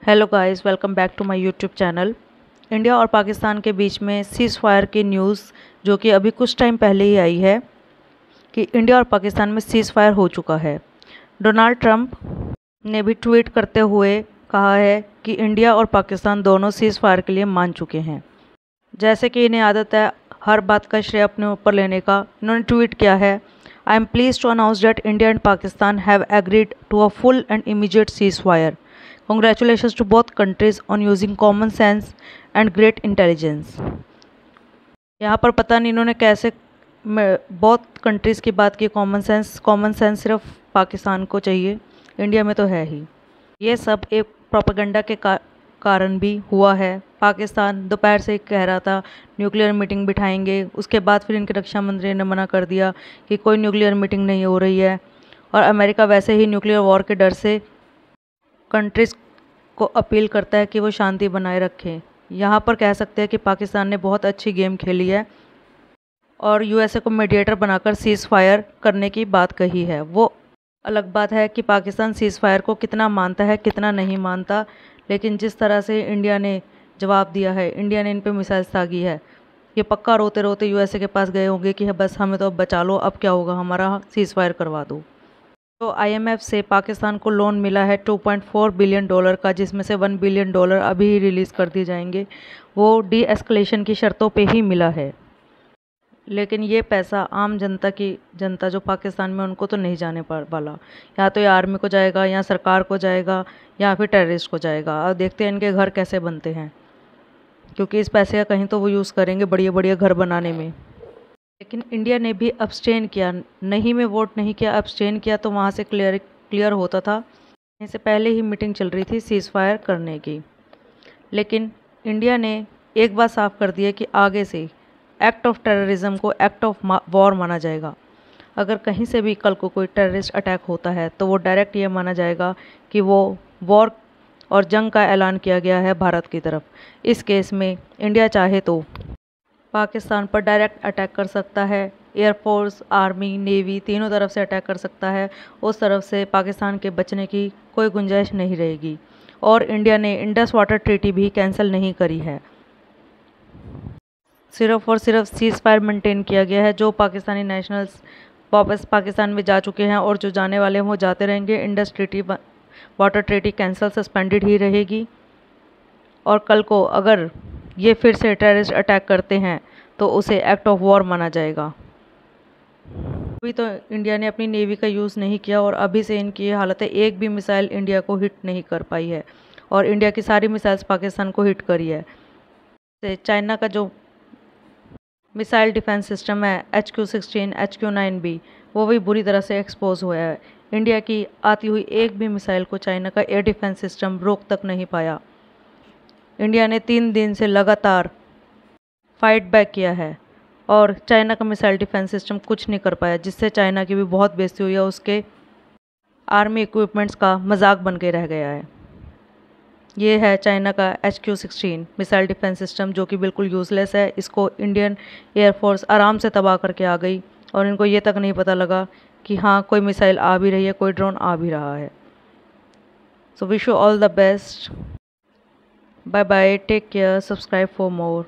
Hello guys, welcome back to my YouTube channel. India और पाकिस्तान के बीच में सीज़ फायर की न्यूज़ जो कि अभी कुछ टाइम पहले ही आई है कि इंडिया और पाकिस्तान में सीज़ फायर हो चुका है। डोनाल्ड ट्रंप ने भी ट्वीट करते हुए कहा है कि इंडिया और पाकिस्तान दोनों सीज़ फायर के लिए मान चुके हैं। जैसे कि इन्हें आदत है हर बात का श्रेय अपने ऊपर लेने का, इन्होंने ट्वीट किया है, I am please to announce that India and Pakistan have agreed to a full and immediate ceasefire. Congratulations to both countries on using common sense and great intelligence। यहाँ पर पता नहीं इन्होंने कैसे बहुत कंट्रीज़ की बात की। कॉमन सेंस सिर्फ पाकिस्तान को चाहिए, इंडिया में तो है ही। ये सब एक प्रोपेगेंडा के कारण भी हुआ है। पाकिस्तान दोपहर से कह रहा था न्यूक्लियर मीटिंग बिठाएंगे, उसके बाद फिर इनके रक्षा मंत्री ने मना कर दिया कि कोई न्यूक्लियर मीटिंग नहीं हो रही है। और अमेरिका वैसे ही न्यूक्लियर वॉर के डर से कंट्रीज़ को अपील करता है कि वो शांति बनाए रखें। यहाँ पर कह सकते हैं कि पाकिस्तान ने बहुत अच्छी गेम खेली है और यूएसए को मीडिएटर बनाकर सीज़ फायर करने की बात कही है। वो अलग बात है कि पाकिस्तान सीज़ फायर को कितना मानता है कितना नहीं मानता, लेकिन जिस तरह से इंडिया ने जवाब दिया है, इंडिया ने इन पर मिसाइल्स दागी है, ये पक्का रोते रोते यूएसए के पास गए होंगे कि बस हमें तो अब बचा लो, अब क्या होगा, हमारा सीज़ फायर करवा दो। तो आईएमएफ से पाकिस्तान को लोन मिला है $2.4 बिलियन का, जिसमें से $1 बिलियन अभी ही रिलीज़ कर दिए जाएंगे। वो डी एस्केलेशन की शर्तों पे ही मिला है, लेकिन ये पैसा आम जनता जो पाकिस्तान में, उनको तो नहीं जाने वाला। या तो ये आर्मी को जाएगा, या सरकार को जाएगा, या फिर टेररिस्ट को जाएगा। अब देखते हैं इनके घर कैसे बनते हैं, क्योंकि इस पैसे का कहीं तो वो यूज़ करेंगे बढ़िया बढ़िया घर बनाने में। लेकिन इंडिया ने भी अब्सटेन किया, नहीं में वोट नहीं किया, अब्सटेन किया, तो वहाँ से क्लियर होता था। इससे पहले ही मीटिंग चल रही थी सीज़ फायर करने की, लेकिन इंडिया ने एक बात साफ कर दी है कि आगे से एक्ट ऑफ टेररिज्म को एक्ट ऑफ वॉर माना जाएगा। अगर कहीं से भी कल को कोई टेररिस्ट अटैक होता है तो वो डायरेक्ट ये माना जाएगा कि वो वॉर और जंग का ऐलान किया गया है भारत की तरफ। इस केस में इंडिया चाहे तो पाकिस्तान पर डायरेक्ट अटैक कर सकता है, एयरफोर्स, आर्मी, नेवी तीनों तरफ से अटैक कर सकता है। उस तरफ से पाकिस्तान के बचने की कोई गुंजाइश नहीं रहेगी। और इंडिया ने इंडस वाटर ट्रीटी भी कैंसिल नहीं करी है, सिर्फ और सिर्फ सीज़ फायर मेंटेन किया गया है। जो पाकिस्तानी नेशनल्स वापस पाकिस्तान में जा चुके हैं और जो जाने वाले हैं वो जाते रहेंगे। Indus treaty water treaty cancel suspended ही रहेगी। और कल को अगर ये फिर से टेररिस्ट अटैक करते हैं तो उसे एक्ट ऑफ वॉर माना जाएगा। अभी तो इंडिया ने अपनी नेवी का यूज़ नहीं किया और अभी से इनकी ये हालत है, एक भी मिसाइल इंडिया को हिट नहीं कर पाई है, और इंडिया की सारी मिसाइल्स पाकिस्तान को हिट करी है। चाइना का जो मिसाइल डिफेंस सिस्टम है HQ-16, HQ-9B, वो भी बुरी तरह से एक्सपोज हुआ है। इंडिया की आती हुई एक भी मिसाइल को चाइना का एयर डिफेंस सिस्टम रोक तक नहीं पाया। इंडिया ने 3 दिन से लगातार फाइट बैक किया है और चाइना का मिसाइल डिफेंस सिस्टम कुछ नहीं कर पाया, जिससे चाइना की भी बहुत बेइज्जती हुई है। उसके आर्मी इक्विपमेंट्स का मजाक बन के रह गया है। ये है चाइना का HQ-16 मिसाइल डिफेंस सिस्टम, जो कि बिल्कुल यूज़लेस है। इसको इंडियन एयरफोर्स आराम से तबाह करके आ गई और इनको ये तक नहीं पता लगा कि हाँ, कोई मिसाइल आ भी रही है, कोई ड्रोन आ भी रहा है। So wish you all the best. Bye bye, take care, subscribe for more.